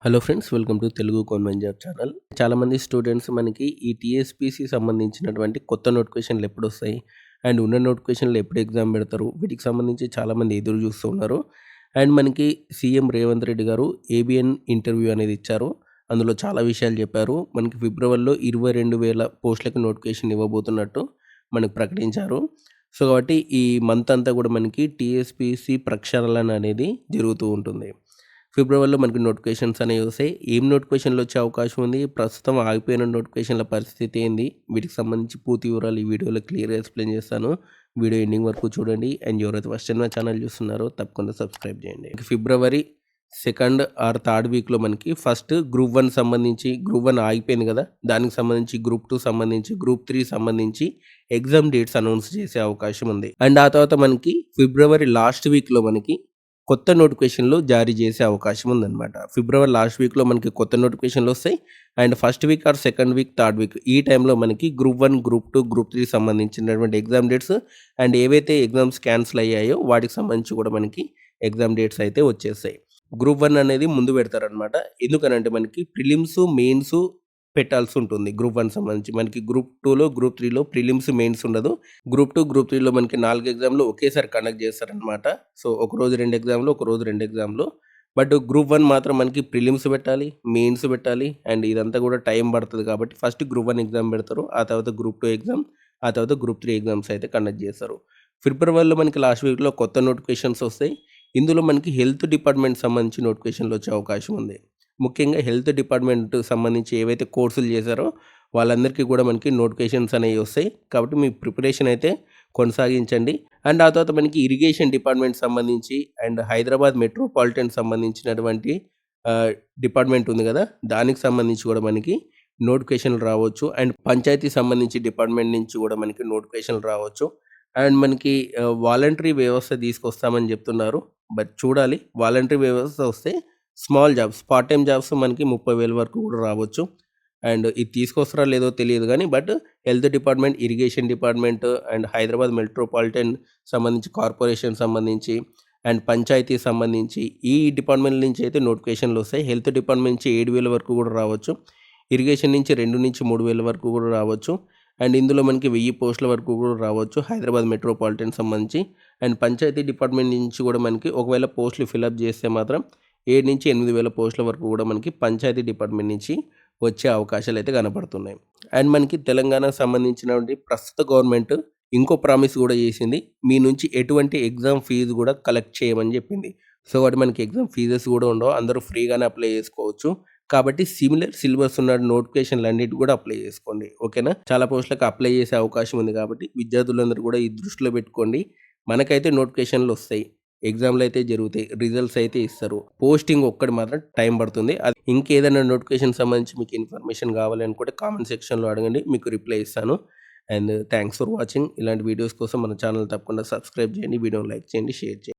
Hello friends, welcome to Telugu government job channel. చాలామంది students మనకి ఈ టీఎస్పీసీ సంబంధించినటువంటి కొత్త నోటిఫికేషన్లు ఎప్పుడొస్తాయి అండ్ ఉన్న నోటిఫికేషన్లు ఎప్పుడు ఎగ్జామ్ పెడతారు, వీటికి సంబంధించి చాలామంది ఎదురు చూస్తూ ఉన్నారు. అండ్ మనకి సీఎం రేవంత్ రెడ్డి గారు ఏబిఎన్ ఇంటర్వ్యూ అనేది ఇచ్చారు. అందులో చాలా విషయాలు చెప్పారు. మనకి ఫిబ్రవరిలో 22,000 పోస్టులకి నోటిఫికేషన్ ఇవ్వబోతున్నట్టు మనకు ప్రకటించారు. సో కాబట్టి ఈ మంత్ అంతా కూడా మనకి టీఎస్పీసీ ప్రక్షాళన అనేది జరుగుతూ ఉంటుంది. ఫిబ్రవరిలో మనకి నోటిఫికేషన్స్ అనేవి వస్తాయి. ఏం నోటిఫికేషన్లు వచ్చే అవకాశం ఉంది, ప్రస్తుతం ఆగిపోయిన నోటిఫికేషన్ల పరిస్థితి ఏంది, వీటికి సంబంధించి పూర్తి వివరాలు ఈ వీడియోలో క్లియర్గా ఎక్స్ప్లెయిన్ చేస్తాను. వీడియో ఎండింగ్ వరకు చూడండి. అండ్ ఎవరైతే ఫస్ట్ టైం నా ఛానల్ చూస్తున్నారో తప్పకుండా సబ్స్క్రైబ్ చేయండి. ఫిబ్రవరి 2nd ఆర్ 3rd వీక్లో మనకి ఫస్ట్ గ్రూప్ 1 సంబంధించి, గ్రూప్ 1 ఆగిపోయింది కదా, దానికి సంబంధించి గ్రూప్ 2 సంబంధించి, గ్రూప్ 3 సంబంధించి ఎగ్జామ్ డేట్స్ అనౌన్స్ చేసే అవకాశం ఉంది. అండ్ ఆ తర్వాత మనకి ఫిబ్రవరి లాస్ట్ వీక్లో మనకి కొత్త నోటిఫికేషన్లు జారీ చేసే అవకాశం ఉందన్నమాట. ఫిబ్రవరి లాస్ట్ వీక్లో మనకి కొత్త నోటిఫికేషన్లు వస్తాయి. And first week or 2nd week, 3rd week ఈ టైంలో మనకి గ్రూప్ 1, గ్రూప్ 2, గ్రూప్ 3 సంబంధించినటువంటి ఎగ్జామ్ డేట్స్ అండ్ ఏవైతే ఎగ్జామ్స్ క్యాన్సిల్ అయ్యాయో వాటికి సంబంధించి కూడా మనకి ఎగ్జామ్ డేట్స్ అయితే వచ్చేస్తాయి. గ్రూప్ 1 అనేది ముందు పెడతారనమాట. ఎందుకనంటే మనకి ప్రిలిమ్స్, మెయిన్స్ పెట్టాల్సి ఉంటుంది. గ్రూప్ 1 సంబంధించి మనకి గ్రూప్ 2లో, గ్రూప్ 3లో ప్రిలిమ్స్, మెయిన్స్ ఉండదు. గ్రూప్ 2, గ్రూప్ 3లో మనకి 4 ఎగ్జామ్లు ఒకేసారి కండక్ట్ చేస్తారనమాట. సో ఒకరోజు 2 ఎగ్జామ్లు, ఒకరోజు 2 ఎగ్జామ్లు. బట్ గ్రూప్ 1 మాత్రం మనకి ప్రిలిమ్స్ పెట్టాలి, మెయిన్స్ పెట్టాలి. అండ్ ఇదంతా కూడా టైం పడుతుంది కాబట్టి ఫస్ట్ గ్రూప్ 1 ఎగ్జామ్ పెడతారు. ఆ తర్వాత గ్రూప్ 2 ఎగ్జామ్, ఆ తర్వాత గ్రూప్ 3 ఎగ్జామ్స్ అయితే కండక్ట్ చేస్తారు. ఫిబ్రవరిలో మనకి లాస్ట్ వీక్లో కొత్త నోటిఫికేషన్స్ వస్తాయి. ఇందులో మనకి హెల్త్ డిపార్ట్మెంట్ సంబంధించి నోటిఫికేషన్లు వచ్చే అవకాశం ఉంది. ముఖ్యంగా హెల్త్ డిపార్ట్మెంట్ సంబంధించి ఏవైతే కోర్సులు చేశారో వాళ్ళందరికీ కూడా మనకి నోటిఫికేషన్స్ అనేవి వస్తాయి. కాబట్టి మీ ప్రిపరేషన్ అయితే కొనసాగించండి. అండ్ ఆ తర్వాత మనకి ఇరిగేషన్ డిపార్ట్మెంట్ సంబంధించి అండ్ హైదరాబాద్ మెట్రోపాలిటన్ సంబంధించినటువంటి డిపార్ట్మెంట్ ఉంది కదా, దానికి సంబంధించి కూడా మనకి నోటిఫికేషన్లు రావచ్చు. అండ్ పంచాయతీ సంబంధించి డిపార్ట్మెంట్ నుంచి కూడా మనకి నోటిఫికేషన్లు రావచ్చు. అండ్ మనకి వాలంటరీ వ్యవస్థ తీసుకొస్తామని చెప్తున్నారు. బట్ చూడాలి, వాలంటరీ వ్యవస్థ వస్తే small jobs, part time jobs మనకి 30,000 వరకు కూడా రావచ్చు. అండ్ ఇది తీసుకొస్తారా లేదో తెలియదు కానీ but health department, irrigation department and Hyderabad metropolitan సంబంధించి, కార్పొరేషన్ సంబంధించి అండ్ పంచాయతీ సంబంధించి ఈ డిపార్ట్మెంట్ నుంచి అయితే నోటిఫికేషన్లు వస్తాయి. హెల్త్ డిపార్ట్మెంట్ నుంచి 7,000 వరకు కూడా రావచ్చు. ఇరిగేషన్ నుంచి 2,000-3,000 వరకు కూడా రావచ్చు. అండ్ ఇందులో మనకి 1000 పోస్టుల వరకు కూడా రావచ్చు హైదరాబాద్ మెట్రోపాలిటన్ సంబంధించి. అండ్ పంచాయతీ డిపార్ట్మెంట్ నుంచి కూడా మనకి ఒకవేళ పోస్టులు ఫిలప్ చేస్తే మాత్రం 7,000-8,000 పోస్టుల వరకు కూడా మనకి పంచాయతీ డిపార్ట్మెంట్ నుంచి వచ్చే అవకాశాలు అయితే కనపడుతున్నాయి. అండ్ మనకి తెలంగాణకు సంబంధించినటువంటి ప్రస్తుత గవర్నమెంట్ ఇంకో ప్రామిస్ కూడా చేసింది. మీ నుంచి ఎటువంటి ఎగ్జామ్ ఫీజు కూడా కలెక్ట్ చేయమని చెప్పింది. సో వాటి మనకి ఎగ్జామ్ ఫీజెస్ కూడా ఉండవు, అందరూ ఫ్రీగానే అప్లై చేసుకోవచ్చు. కాబట్టి సిమిలర్ సిలబస్ ఉన్న నోటిఫికేషన్లు అన్నిటి కూడా అప్లై చేసుకోండి. ఓకేనా, చాలా పోస్టులకు అప్లై చేసే అవకాశం ఉంది కాబట్టి విద్యార్థులందరూ కూడా ఈ దృష్టిలో పెట్టుకోండి. మనకైతే నోటిఫికేషన్లు వస్తాయి, ఎగ్జామ్లు అయితే జరుగుతాయి, రిజల్ట్స్ అయితే ఇస్తారు. పోస్టింగ్ ఒక్కటి మాత్రం టైం పడుతుంది. అది ఇంకేదైనా నోటిఫికేషన్ సంబంధించి మీకు ఇన్ఫర్మేషన్ కావాలి అనుకుంటే కామెంట్ సెక్షన్లో అడగండి, మీకు రిప్లై ఇస్తాను. And thanks for watching. ఇలాంటి వీడియోస్ కోసం మన ఛానల్ తప్పకుండా సబ్స్క్రైబ్ చేయండి, వీడియోని లైక్ చేయండి, షేర్ చేయండి.